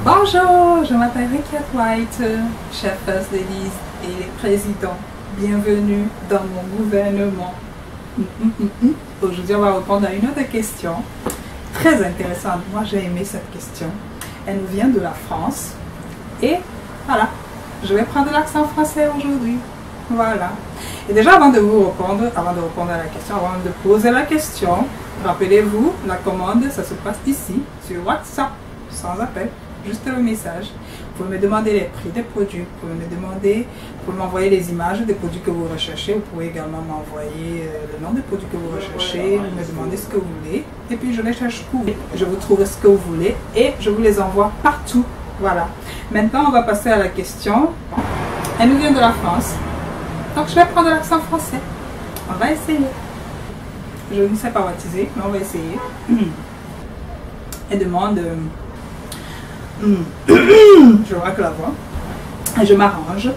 Bonjour, je m'appelle Rekiat White, chef First Ladies et président. Bienvenue dans mon gouvernement. Aujourd'hui, on va répondre à une autre question très intéressante. Moi, j'ai aimé cette question. Elle nous vient de la France. Et voilà, je vais prendre l'accent français aujourd'hui. Voilà. Et déjà, avant de répondre à la question, avant de poser la question, rappelez-vous, la commande, ça se passe ici, sur WhatsApp, sans appel, juste le message. Vous pouvez me demander les prix des produits, vous pouvez m'envoyer les images des produits que vous recherchez, vous pouvez également m'envoyer le nom des produits que vous recherchez, me demander ce que vous voulez, et puis je les cherche pour vous. Je vous trouve ce que vous voulez et je vous les envoie partout. Voilà. Maintenant, on va passer à la question. Elle nous vient de la France. Donc, je vais prendre l'accent français. On va essayer. Je ne sais pas baptiser, mais on va essayer. Elle demande... je vois que la voix. Et je m'arrange.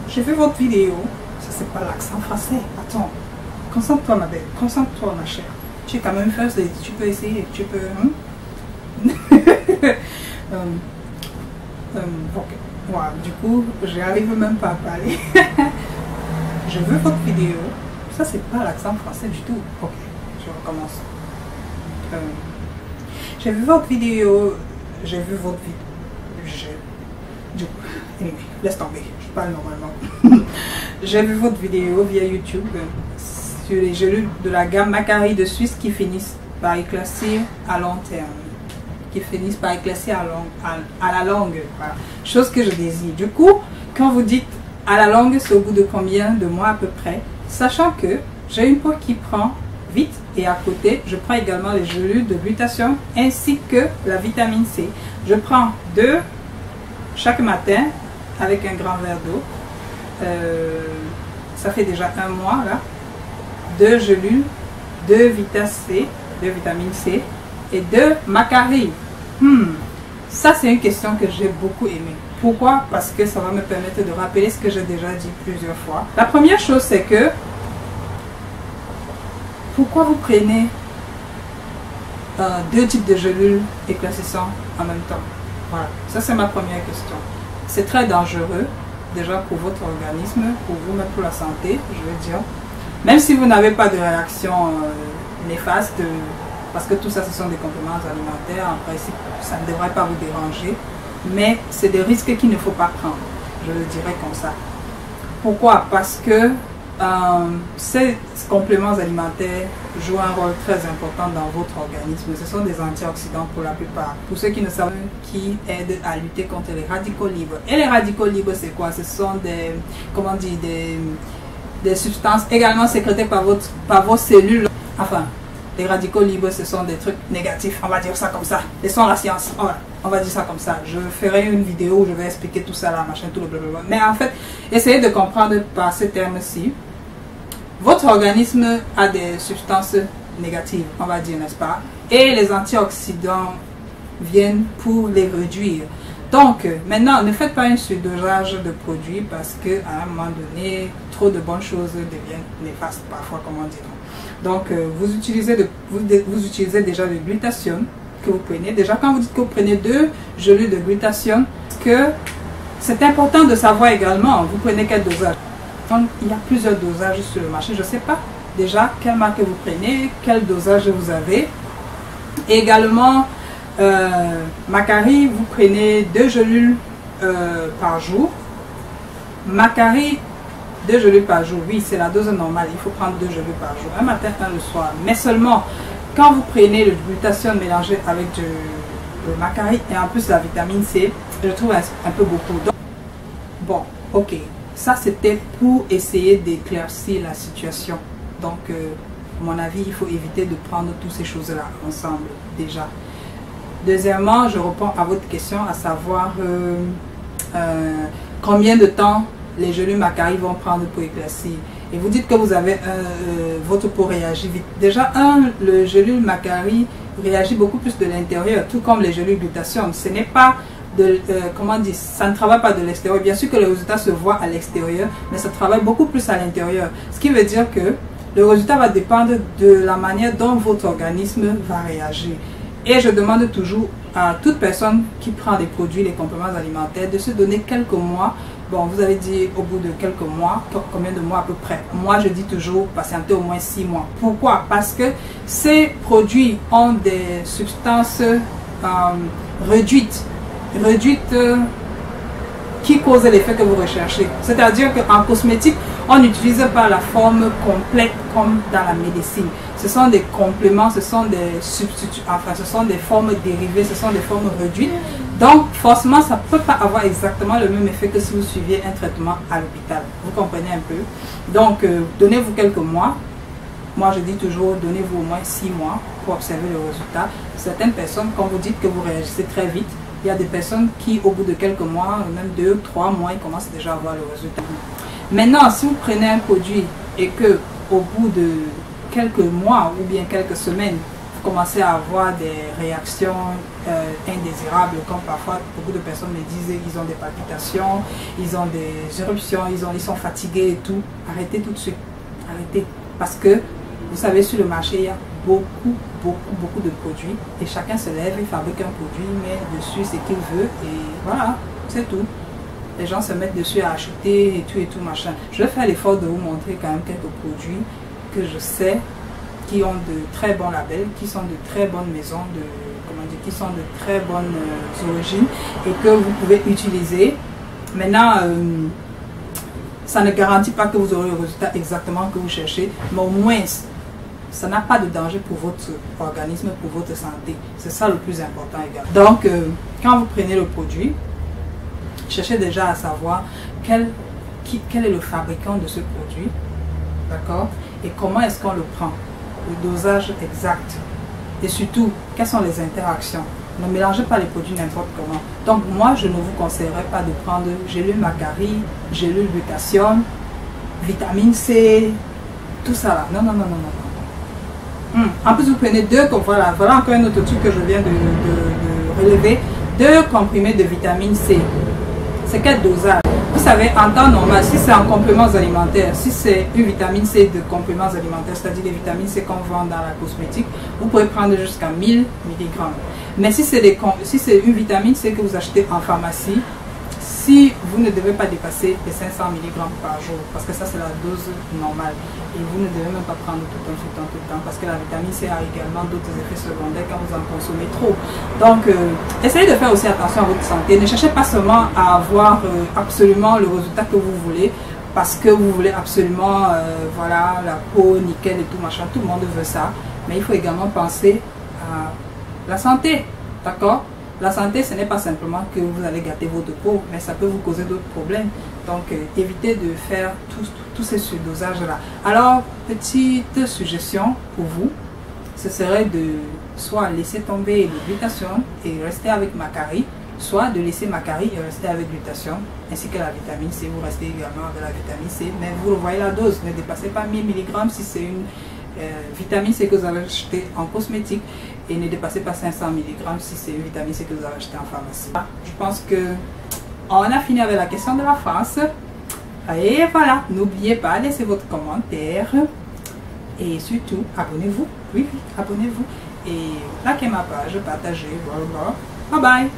J'ai vu votre vidéo. Ça, c'est pas l'accent français. Attends. Concentre-toi, ma belle. Concentre-toi, ma chère. Tu es quand même first lady. Tu peux essayer. Tu peux... ok. Wow, du coup, j'arrive même pas à parler. J'ai vu votre vidéo. Ça, c'est pas l'accent français du tout. Ok, je recommence. J'ai vu votre vidéo. J'ai vu votre vidéo. Du coup, anyway, laisse tomber. Je parle normalement. J'ai vu votre vidéo via YouTube sur les gelées de la gamme Macari de Suisse qui finissent par éclaircir à long terme. Qui finissent par éclaircir à la longue. Voilà. Chose que je désire. Du coup, quand vous dites à la longue, c'est au bout de combien de mois à peu près? Sachant que j'ai une peau qui prend vite et à côté, je prends également les gélules de glutathion ainsi que la vitamine C. Je prends 2 chaque matin avec un grand verre d'eau. Ça fait déjà 1 mois là. 2 gélules, 2 vitamine C et 2 Macari. Ça, c'est une question que j'ai beaucoup aimée. Pourquoi? Parce que ça va me permettre de rappeler ce que j'ai déjà dit plusieurs fois. La première chose, c'est que pourquoi vous prenez 2 types de gélules éclaircissantes en même temps? Voilà, ça c'est ma première question. C'est très dangereux, déjà pour votre organisme, pour vous, même pour la santé, je veux dire. Même si vous n'avez pas de réaction néfaste, parce que tout ça, ce sont des compléments alimentaires, en principe, ça ne devrait pas vous déranger. Mais c'est des risques qu'il ne faut pas prendre, je le dirais comme ça. Pourquoi? Parce que ces compléments alimentaires jouent un rôle très important dans votre organisme. Ce sont des antioxydants pour la plupart. Pour ceux qui ne savent, qui aident à lutter contre les radicaux libres. Et les radicaux libres, c'est quoi? Ce sont des, comment dire, des substances également sécrétées par vos cellules. Enfin, les radicaux libres, ce sont des trucs négatifs, on va dire ça comme ça. Laissons la science, on va dire ça comme ça. Je ferai une vidéo où je vais expliquer tout ça, là, machin, tout le blablabla. Mais en fait, essayez de comprendre par ces termes-ci. Votre organisme a des substances négatives, on va dire, n'est-ce pas? Et les antioxydants viennent pour les réduire. Donc, maintenant, ne faites pas un surdosage de produits parce qu'à un moment donné, trop de bonnes choses deviennent néfastes parfois, comment dire. Donc, vous utilisez déjà le glutathion que vous prenez. Déjà, quand vous dites que vous prenez 2 gélules de glutathion, que c'est important de savoir également, vous prenez quel dosage. Donc, il y a plusieurs dosages sur le marché. Je ne sais pas déjà quelle marque vous prenez, quel dosage vous avez. Et également, Macari, vous prenez 2 gélules par jour. Macari, 2 gélules par jour, oui, c'est la dose normale. Il faut prendre 2 gélules par jour, un matin, un le soir. Mais seulement quand vous prenez le glutathion mélangé avec le Macari et en plus la vitamine C, je trouve un peu beaucoup. Donc, bon, ok, ça c'était pour essayer d'éclaircir la situation. Donc, à mon avis, il faut éviter de prendre toutes ces choses-là ensemble déjà. Deuxièmement, je réponds à votre question, à savoir combien de temps les gélules Macari vont prendre pour éclaircir. Et vous dites que vous avez votre peau réagit vite. Déjà, le gélule Macari réagit beaucoup plus de l'intérieur, tout comme les gélules glutathion. Ce n'est pas de, comment dire, ça ne travaille pas de l'extérieur. Bien sûr que le résultat se voit à l'extérieur, mais ça travaille beaucoup plus à l'intérieur. Ce qui veut dire que le résultat va dépendre de la manière dont votre organisme va réagir. Et je demande toujours à toute personne qui prend des produits, les compléments alimentaires, de se donner quelques mois. Bon, vous avez dit au bout de quelques mois, combien de mois à peu près? Moi, je dis toujours patienter au moins 6 mois. Pourquoi? Parce que ces produits ont des substances réduites qui causent l'effet que vous recherchez. C'est-à-dire qu'en cosmétique, on n'utilise pas la forme complète comme dans la médecine. Ce sont des compléments, ce sont des substituts, enfin ce sont des formes dérivées, ce sont des formes réduites. Donc forcément, ça ne peut pas avoir exactement le même effet que si vous suiviez un traitement à l'hôpital. Vous comprenez un peu? Donc donnez-vous quelques mois. Moi je dis toujours, donnez-vous au moins 6 mois pour observer le résultat. Certaines personnes, quand vous dites que vous réagissez très vite, il y a des personnes qui au bout de quelques mois, même 2-3 mois, ils commencent déjà à voir le résultat. Maintenant, si vous prenez un produit et que au bout de quelques mois ou bien quelques semaines, vous commencez à avoir des réactions indésirables, comme parfois beaucoup de personnes me disent qu'ils ont des palpitations, ils ont des éruptions, ils sont fatigués et tout, arrêtez tout de suite. Arrêtez. Parce que, vous savez, sur le marché, il y a beaucoup de produits et chacun se lève, il fabrique un produit, met dessus ce qu'il veut et voilà, c'est tout. Les gens se mettent dessus à acheter et tout machin. Je vais faire l'effort de vous montrer quand même quelques produits que je sais qui ont de très bons labels, qui sont de très bonnes maisons, qui sont de très bonnes origines et que vous pouvez utiliser. Maintenant, ça ne garantit pas que vous aurez le résultat exactement que vous cherchez, mais au moins, ça n'a pas de danger pour votre organisme, pour votre santé. C'est ça le plus important également. Donc, quand vous prenez le produit, cherchez déjà à savoir quel est le fabricant de ce produit, d'accord, et comment est-ce qu'on le prend, le dosage exact, et surtout, quelles sont les interactions. Ne mélangez pas les produits n'importe comment. Donc, moi, je ne vous conseillerais pas de prendre gélule Macari, gélule Glutathione, vitamine C, tout ça là. Non, non, non, non, non. En plus, vous prenez deux, voilà encore un autre truc que je viens de relever, 2 comprimés de vitamine C. C'est quel dosage? Vous savez, en temps normal, si c'est en compléments alimentaires, si c'est une vitamine C de compléments alimentaires, c'est-à-dire les vitamines C qu'on vend dans la cosmétique, vous pouvez prendre jusqu'à 1000 mg. Mais si c'est une vitamine C que vous achetez en pharmacie, si vous ne devez pas dépasser les 500 mg par jour, parce que ça c'est la dose normale, et vous ne devez même pas prendre tout le temps, parce que la vitamine C a également d'autres effets secondaires quand vous en consommez trop. Donc, essayez de faire aussi attention à votre santé. Ne cherchez pas seulement à avoir absolument le résultat que vous voulez, parce que vous voulez absolument, voilà, la peau nickel et tout machin, tout le monde veut ça, mais il faut également penser à la santé, d'accord? La santé, ce n'est pas simplement que vous allez gâter votre peau, mais ça peut vous causer d'autres problèmes. Donc, évitez de faire tous ces surdosages-là. Alors, petite suggestion pour vous, ce serait de soit laisser tomber le glutathione et rester avec Macari, soit de laisser Macari et rester avec glutathione, ainsi que la vitamine C. Vous restez également avec la vitamine C, mais vous revoyez la dose. Ne dépassez pas 1000 mg si c'est une vitamine C que vous avez acheté en cosmétique, et ne dépassez pas 500 mg si c'est une vitamine C que vous avez acheté en pharmacie. Je pense que on a fini avec la question de la France. Et voilà, n'oubliez pas, laissez votre commentaire et surtout abonnez-vous. Oui, abonnez-vous et likez ma page, partagez, voilà. Bye bye.